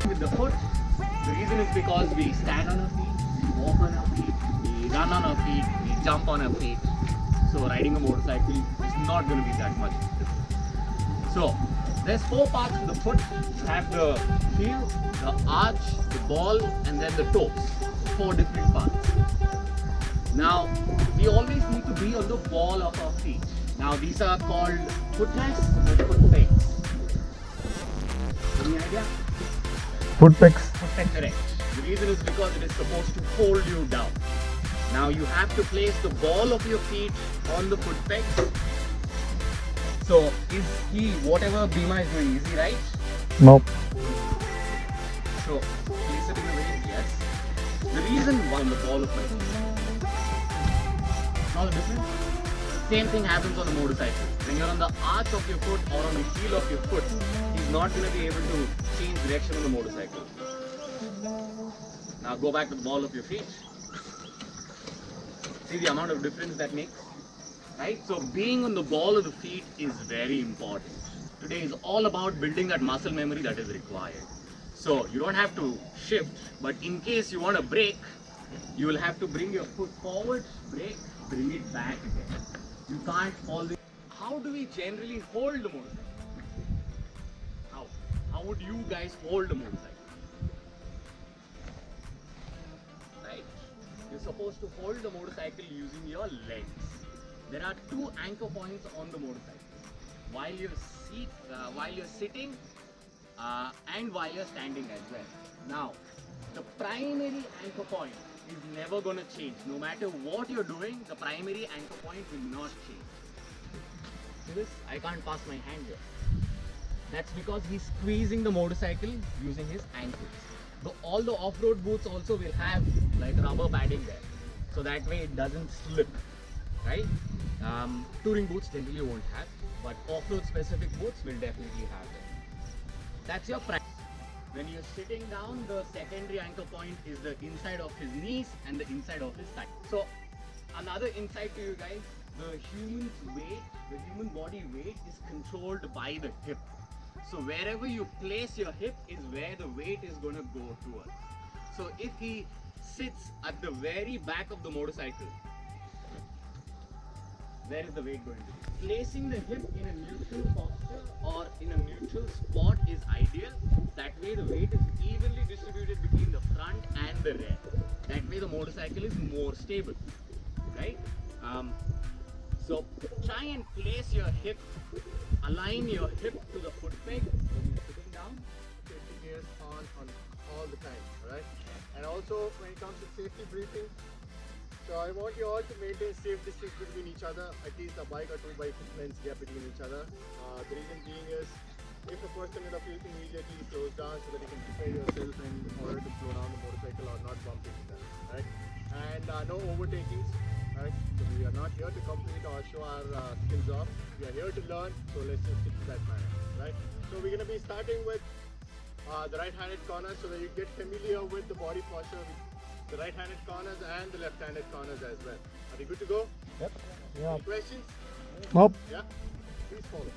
with the foot. The reason is because we stand on our feet, we walk on our feet, we run on our feet, we jump on our feet. So riding a motorcycle is not going to be that much different. So there's 4 parts to the foot. You have the heel, the arch, the ball, and then the toes. 4 different parts. Now we always need to be on the ball of our feet. Now these are called foot rests and foot pegs. Any idea? Foot pegs. Foot peg, correct. The reason is because it is supposed to hold you down. Now you have to place the ball of your feet on the foot pegs. So is he, whatever Bhima is doing, is he right? Nope. So place it in the way, yes. The reason why on the ball of my feet. Not the difference? Same thing happens on a motorcycle. When you're on the arch of your foot or on the heel of your foot, he's not going to be able to change direction on the motorcycle. Now go back to the ball of your feet. See the amount of difference that makes? Right? So being on the ball of the feet is very important. Today is all about building that muscle memory that is required. So you don't have to shift, but in case you want to brake, you will have to bring your foot forward, brake, bring it back again. You can't always. How do we generally hold the motorcycle? How? How would you guys hold a motorcycle? Right? You're supposed to hold the motorcycle using your legs. There are 2 anchor points on the motorcycle. While you're sitting and while you're standing as well. Now, the primary anchor point is never going to change. No matter what you're doing, the primary anchor point will not change. See this? I can't pass my hand here. That's because he's squeezing the motorcycle using his ankles. All the off-road boots also will have like rubber padding there. So that way it doesn't slip. Right? Touring boots generally won't have. But off-road specific boots will definitely have them. That's your primary. When you're sitting down, the secondary anchor point is the inside of his knees and the inside of his thigh. So another insight to you guys, the human body weight is controlled by the hip. So wherever you place your hip is where the weight is going to go towards. So if he sits at the very back of the motorcycle, where is the weight going to be? Placing the hip in a neutral posture or in a neutral spot is ideal. That way the weight is evenly distributed between the front and the rear. That way the motorcycle is more stable, right? So try and place your hip, align your hip to the foot peg when you're sitting down. Safety gears on all the time, alright? And also when it comes to safety briefing, so I want you all to maintain safe distance between each other, at least a bike or 2 bike lengths gap between each other. The reason being is, if a person with a vehicle immediately slows down so that you can prepare yourself in order to slow down the motorcycle or not bump into them, right? And no overtakings, right? So we are not here to compete or show our skills off. We are here to learn, so let's just stick to that manner, right? So we're going to be starting with the right-handed corner so that you get familiar with the body posture, the right-handed corners and the left-handed corners as well. Are we good to go? Yep. Yeah. Any questions? Nope. Yeah? Please follow.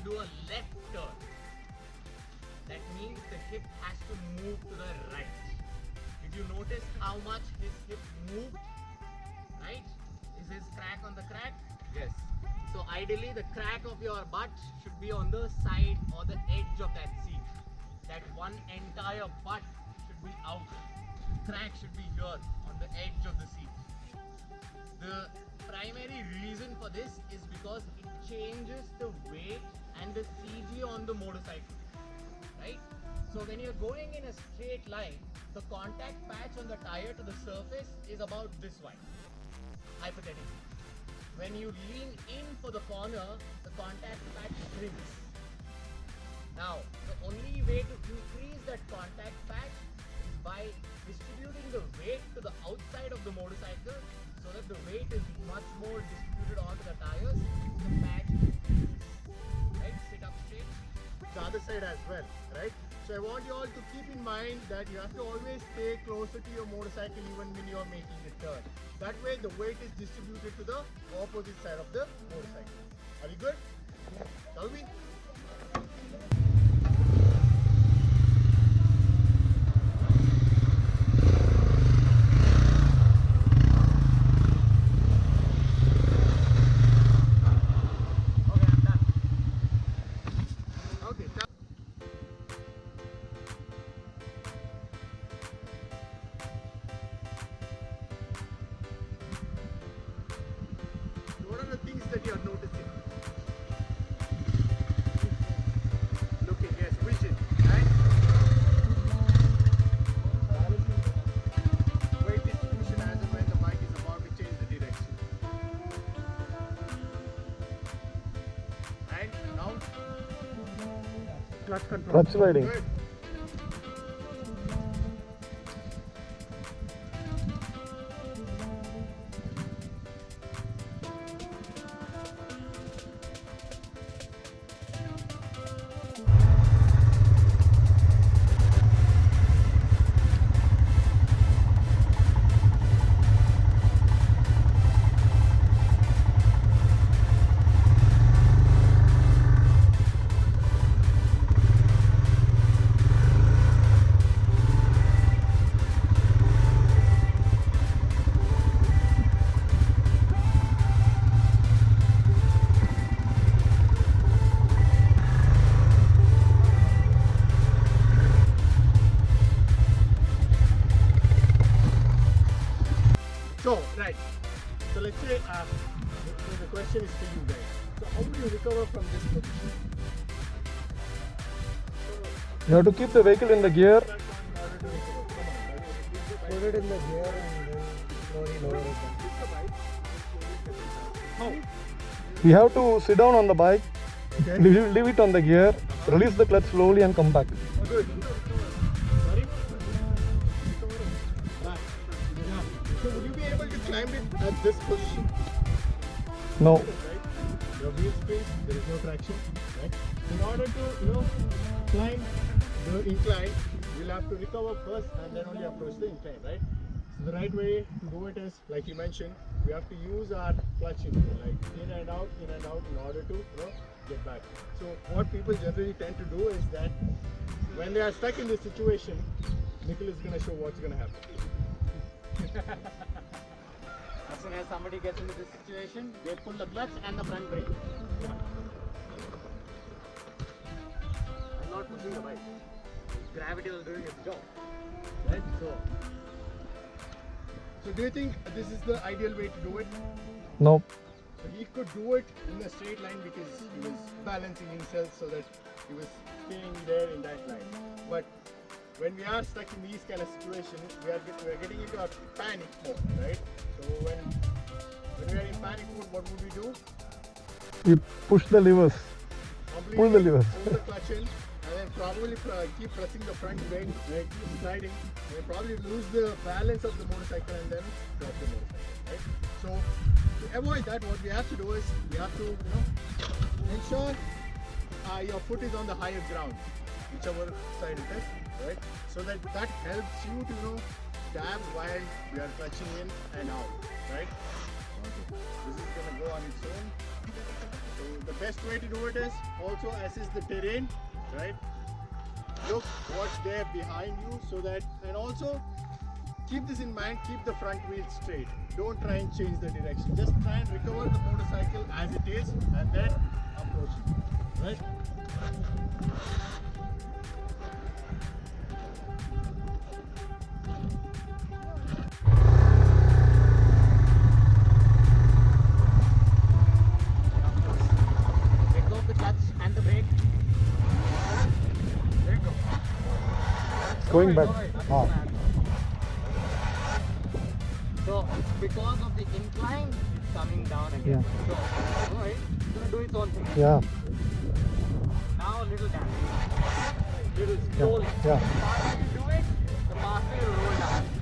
do a left turn, that means the hip has to move to the right. Did you notice how much his hip moved? Right? Is his crack on the crack? Yes. So ideally the crack of your butt should be on the side or the edge of that seat. That one entire butt should be out. crack should be here on the edge of the seat. The primary reason for this is because it changes the weight and the CG on the motorcycle, right? So when you're going in a straight line, the contact patch on the tire to the surface is about this wide, hypothetically. When you lean in for the corner, the contact patch shrinks. Now, the only way to increase that contact patch is by distributing the weight to the outside of the motorcycle so that the weight is much more distributed onto the tires. The patch increases. Right? Sit up straight. The other side as well, right? So I want you all to keep in mind that you have to always stay closer to your motorcycle even when you are making the turn. That way the weight is distributed to the opposite side of the motorcycle. Are you good? Shall we? What are the things that you are noticing? Looking, yes, vision, right? Weight distribution as and when the bike is about to change the direction. And now, clutch control. Clutch riding. Good. So, right. So let's say the question is for you guys. So how do you recover from this position? You have to keep the vehicle in the gear. Put it in the gear and then slowly lower it down. How? We have to sit down on the bike, Okay. leave it on the gear, release the clutch slowly and come back. Good. Sorry? Right. Yeah. So would you be able to climb it at this position? No. Right? Your wheel spins, there is no traction. Right? In order to, climb the incline, you'll have to recover first and then only approach the incline, right? So the right way to do it is, like you mentioned, we have to use our clutch like in and out in order to, get back. So what people generally tend to do is that when they are stuck in this situation, Nikhil is going to show what's going to happen. As soon as somebody gets into this situation, they pull the clutch and the front brake. I'm not pushing the bike. Gravity will do its job. Right? So do you think this is the ideal way to do it? No. So he could do it in a straight line because he was balancing himself so that he was staying there in that line. But when we are stuck in these kind of situations, we are getting into a panic mode, right? So when we are in panic mode, what would we do? You push the levers. Pull the levers. Pull the clutch in, and then probably keep pressing the front brake, right? Keep sliding, and then probably lose the balance of the motorcycle and then drop the motorcycle, right? So to avoid that, what we have to do is we have to, ensure your foot is on the higher ground, whichever side it is, right? So that helps you to, stab while you are clutching in and out, right? Okay. This is gonna go on its own. So the best way to do it is also assess the terrain, right? Look what's there behind you so that, and also keep this in mind, keep the front wheel straight. Don't try and change the direction. Just try and recover the motorcycle as it is and then approach it, right? going back. Ah. So because of the incline, it's coming down again. Yeah. So alright, it's gonna do its own thing. Yeah. Now a little down. Little slowly. Yeah. The faster you do it, the faster you roll down.